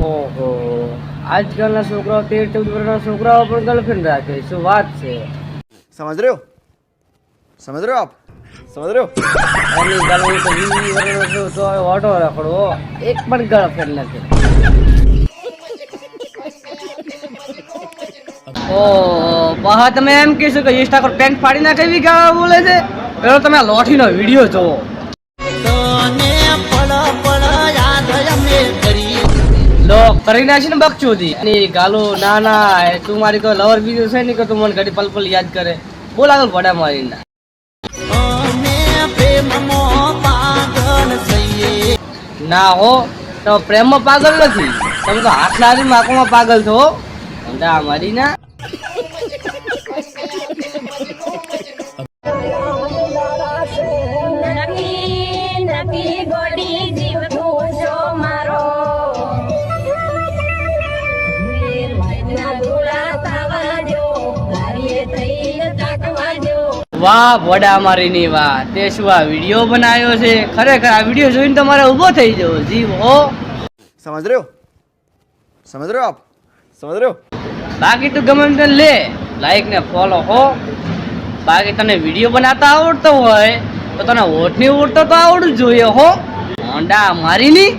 ઓહો, આજકાલના છોકરાઓ 13-14 વર્ષના છોકરાઓ પણ ગર્લફ્રેન્ડ રાખે, શું વાત છે? समझ रहे हो आप समझ रहे हो એની ગર્લફ્રેન્ડ તો 20 વર્ષનો છું તો હવે ઓટો રખડવો, એક પણ ગર્લફ્રેન્ડ નથી. ઓહો, બહા તમે એમ કહેશો કે ઇન્સ્ટા પર પેન્ટ ફાડી નાખે એવી ગાળા બોલે છે? પેલો તમે આ લોઠીનો વિડીયો જોવો. લો કરી નાખી ને બકચોદી અને ગાલો ના ના તું મારી કોઈ લવર બીજો છે નહીં કે તું મને ઘડી પલ પલ યાદ કરે. બોલ આગળ ભડા મારી ના. ના હો, તમે પ્રેમમાં પાગલ નથી, તમે તો હાથ લાવી આંખોમાં પાગલ છો. અંડા મારી ના. વાહ વડા મારી ની વાહ, તે શું આ વિડીયો બનાવ્યો છે? ખરેખર આ વિડીયો જોઈને તમારે ઊભો થઈ જવો જીવ હો. समझ रहे हो आप समझ रहे हो બાકી તું ગમે તેમ લે લાઈક ને ફોલો હો. બાકી તને વિડીયો બનાવતા આવડતો હોય તો તને વોટ ની ઉડતો તો આવડવું જોઈએ હો. હોન્ડા મારી ની.